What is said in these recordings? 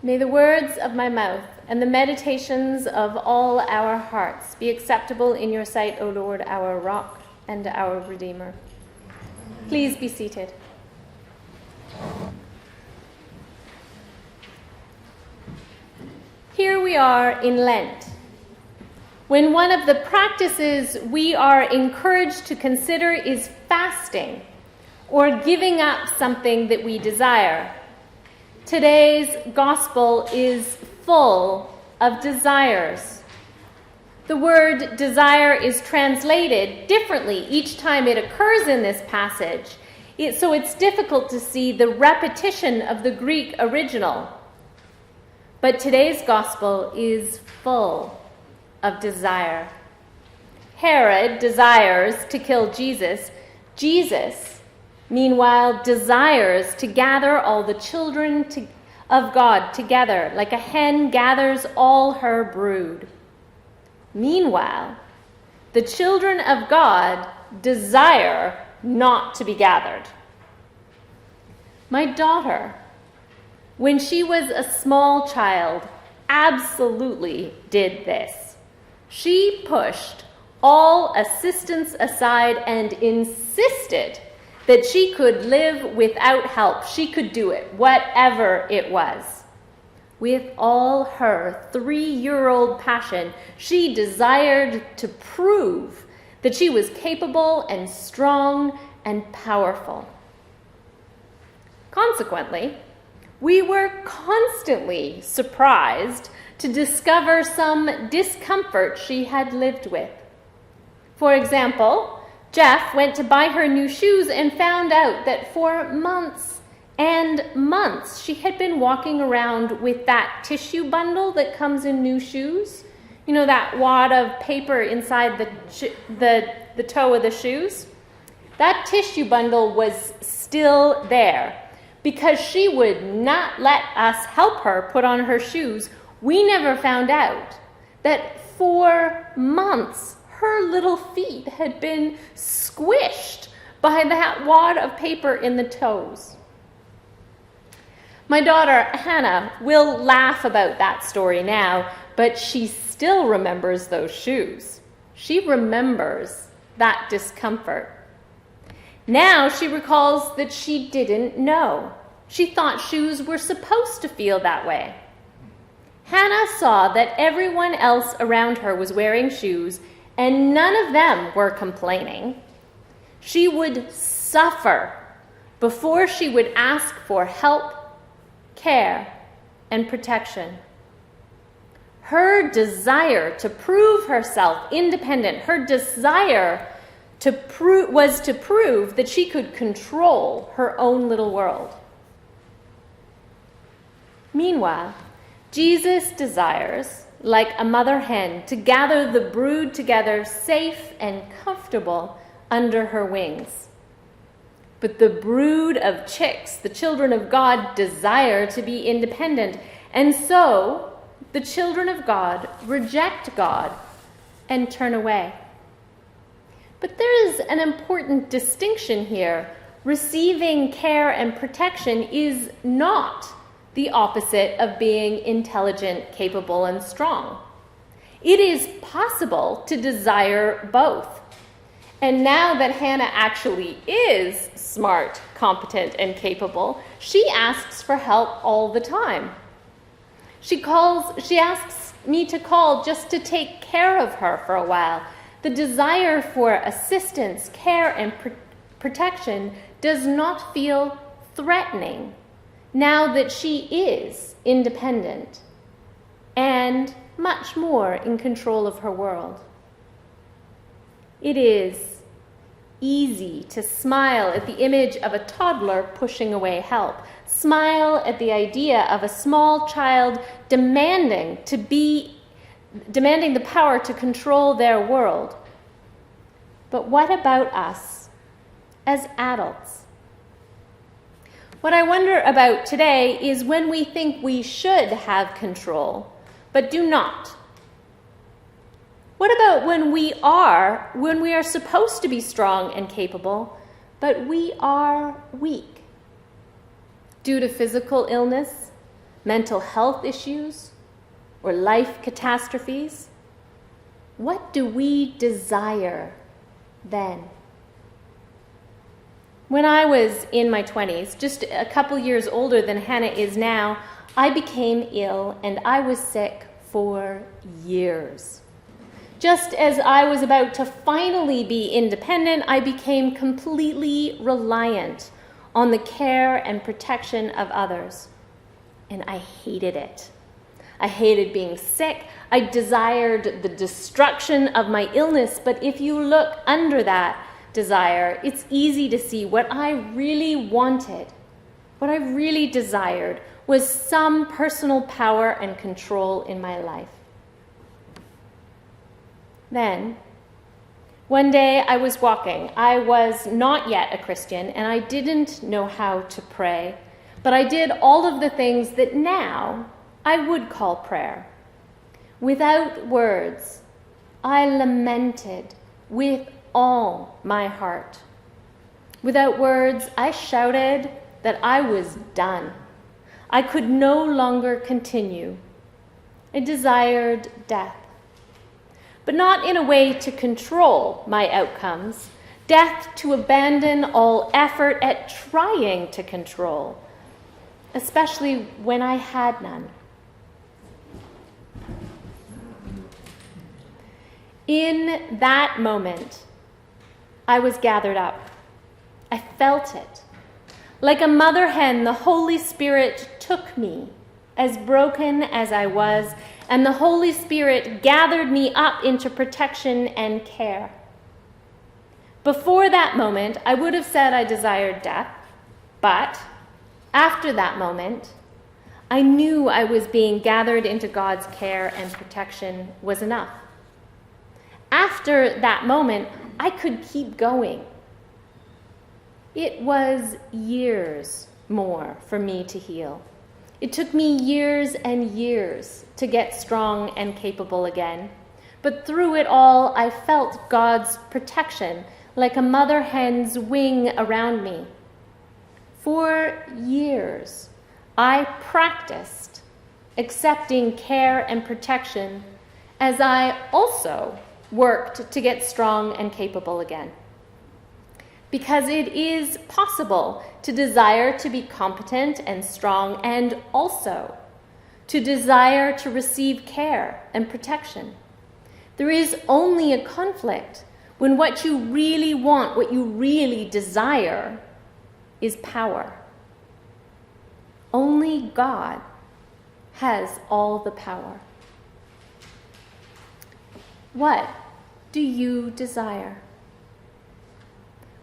May the words of my mouth and the meditations of all our hearts be acceptable in your sight, O Lord, our rock and our Redeemer. Please be seated. Here we are in Lent, when one of the practices we are encouraged to consider is fasting, or giving up something that we desire. Today's gospel is full of desires. The word desire is translated differently each time it occurs in this passage, so it's difficult to see the repetition of the Greek original. But today's gospel is full of desire. Herod desires to kill Jesus. Jesus, meanwhile, desires to gather all the children of God together, like a hen gathers all her brood. Meanwhile, the children of God desire not to be gathered. My daughter, when she was a small child, absolutely did this. She pushed all assistance aside and insisted that she could live without help. She could do it, whatever it was. With all her 3-year-old passion, she desired to prove that she was capable and strong and powerful. Consequently, we were constantly surprised to discover some discomfort she had lived with. For example, Jeff went to buy her new shoes and found out that for months and months she had been walking around with that tissue bundle that comes in new shoes. You know, that wad of paper inside the toe of the shoes? That tissue bundle was still there because she would not let us help her put on her shoes. We never found out that for months her little feet had been squished by that wad of paper in the toes. My daughter, Hannah, will laugh about that story now, but she still remembers those shoes. She remembers that discomfort. Now she recalls that she didn't know. She thought shoes were supposed to feel that way. Hannah saw that everyone else around her was wearing shoes, and none of them were complaining. She would suffer before she would ask for help, care, and protection. Her desire to prove herself independent, her desire was to prove that she could control her own little world. Meanwhile, Jesus desires, like a mother hen, to gather the brood together safe and comfortable under her wings. But the brood of chicks, the children of God, desire to be independent, and so the children of God reject God and turn away. But there is an important distinction here. Receiving care and protection is not the opposite of being intelligent, capable, and strong. It is possible to desire both. And now that Hannah actually is smart, competent, and capable, she asks for help all the time. She asks me to call just to take care of her for a while. The desire for assistance, care, and protection does not feel threatening now that she is independent and much more in control of her world. It is easy to smile at the image of a toddler pushing away help, smile at the idea of a small child demanding the power to control their world. But what about us as adults? What I wonder about today is when we think we should have control, but do not. What about when we are supposed to be strong and capable, but we are weak? Due to physical illness, mental health issues, or life catastrophes? What do we desire then? When I was in my 20s, just a couple years older than Hannah is now, I became ill and I was sick for years. Just as I was about to finally be independent, I became completely reliant on the care and protection of others. And I hated it. I hated being sick. I desired the destruction of my illness. But if you look under that desire, it's easy to see what I really wanted, what I really desired, was some personal power and control in my life. Then, one day I was walking. I was not yet a Christian, and I didn't know how to pray, but I did all of the things that now I would call prayer. Without words, I lamented with all my heart. Without words, I shouted that I was done. I could no longer continue. I desired death. But not in a way to control my outcomes, death to abandon all effort at trying to control, especially when I had none. In that moment, I was gathered up. I felt it. Like a mother hen, the Holy Spirit took me, as broken as I was, and the Holy Spirit gathered me up into protection and care. Before that moment, I would have said I desired death, but after that moment, I knew I was being gathered into God's care and protection was enough. After that moment, I could keep going. It was years more for me to heal. It took me years and years to get strong and capable again. But through it all, I felt God's protection like a mother hen's wing around me. For years, I practiced accepting care and protection as I also worked to get strong and capable again. Because it is possible to desire to be competent and strong and also to desire to receive care and protection. There is only a conflict when what you really want, what you really desire, is power. Only God has all the power. What do you desire?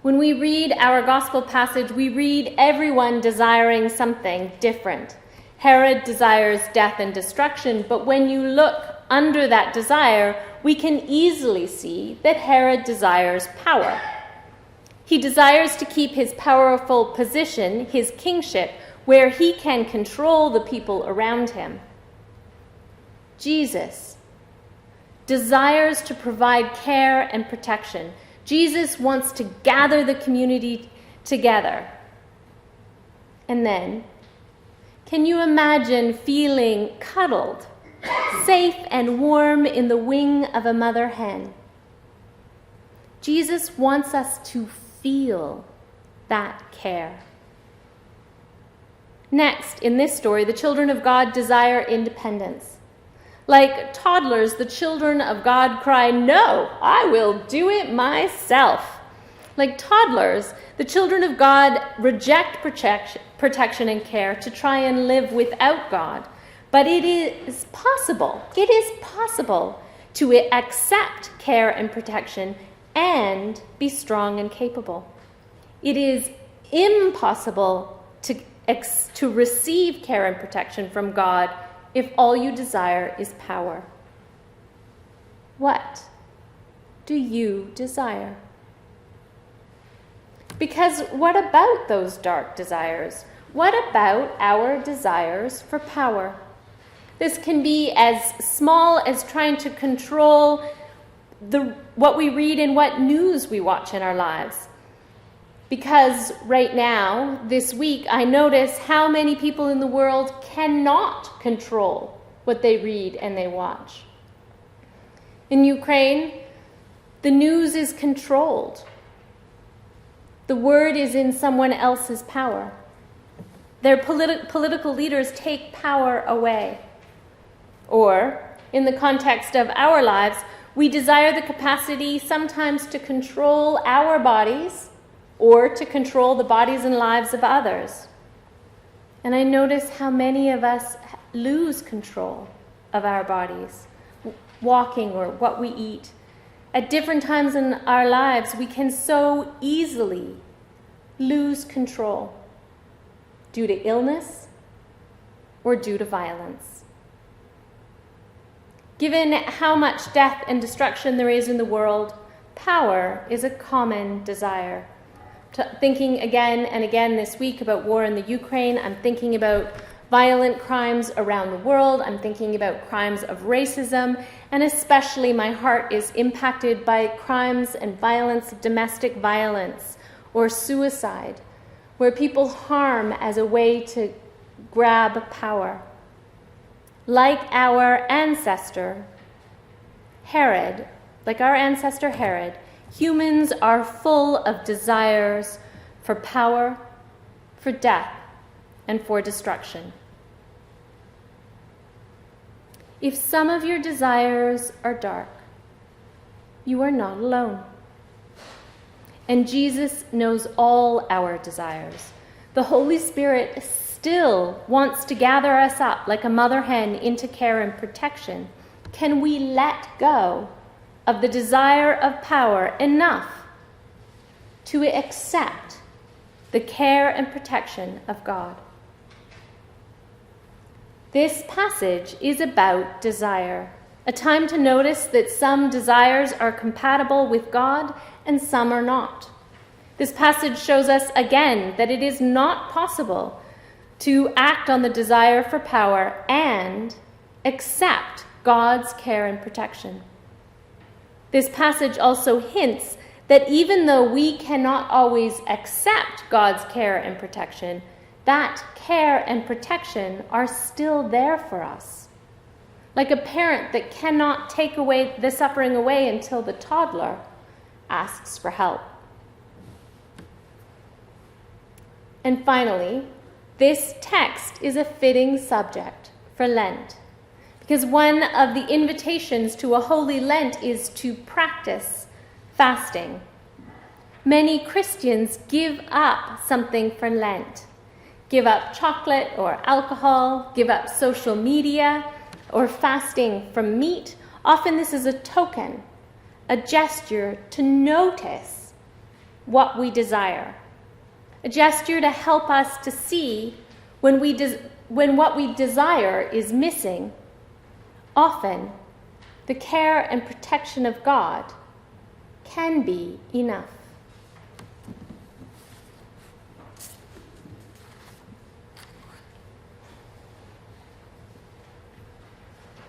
When we read our gospel passage, we read everyone desiring something different. Herod desires death and destruction, but when you look under that desire, we can easily see that Herod desires power. He desires to keep his powerful position, his kingship, where he can control the people around him. Jesus desires to provide care and protection. Jesus wants to gather the community together. And then, can you imagine feeling cuddled, safe and warm in the wing of a mother hen? Jesus wants us to feel that care. Next, in this story, the children of God desire independence. Like toddlers, the children of God cry, "No, I will do it myself." Like toddlers, the children of God reject protection and care to try and live without God. But it is possible to accept care and protection and be strong and capable. It is impossible to receive care and protection from God if all you desire is power. What do you desire? Because what about those dark desires? What about our desires for power? This can be as small as trying to control what we read and what news we watch in our lives. Because right now, this week, I notice how many people in the world cannot control what they read and they watch. In Ukraine, the news is controlled. The word is in someone else's power. Their political leaders take power away. Or, in the context of our lives, we desire the capacity sometimes to control our bodies or to control the bodies and lives of others. And I notice how many of us lose control of our bodies, walking or what we eat. At different times in our lives, we can so easily lose control due to illness or due to violence. Given how much death and destruction there is in the world, power is a common desire. Thinking again and again this week about war in the Ukraine, I'm thinking about violent crimes around the world, I'm thinking about crimes of racism, and especially my heart is impacted by crimes and violence, domestic violence or suicide, where people harm as a way to grab power. Like our ancestor Herod, humans are full of desires for power, for death, and for destruction. If some of your desires are dark, you are not alone. And Jesus knows all our desires. The Holy Spirit still wants to gather us up like a mother hen into care and protection. Can we let go of the desire of power enough to accept the care and protection of God? This passage is about desire, a time to notice that some desires are compatible with God and some are not. This passage shows us again that it is not possible to act on the desire for power and accept God's care and protection. This passage also hints that even though we cannot always accept God's care and protection, that care and protection are still there for us. Like a parent that cannot take away the suffering away until the toddler asks for help. And finally, this text is a fitting subject for Lent, because one of the invitations to a holy Lent is to practice fasting. Many Christians give up something for Lent. Give up chocolate or alcohol, give up social media, or fasting from meat. Often this is a token, a gesture to notice what we desire. A gesture to help us to see when what we desire is missing. Often, the care and protection of God can be enough.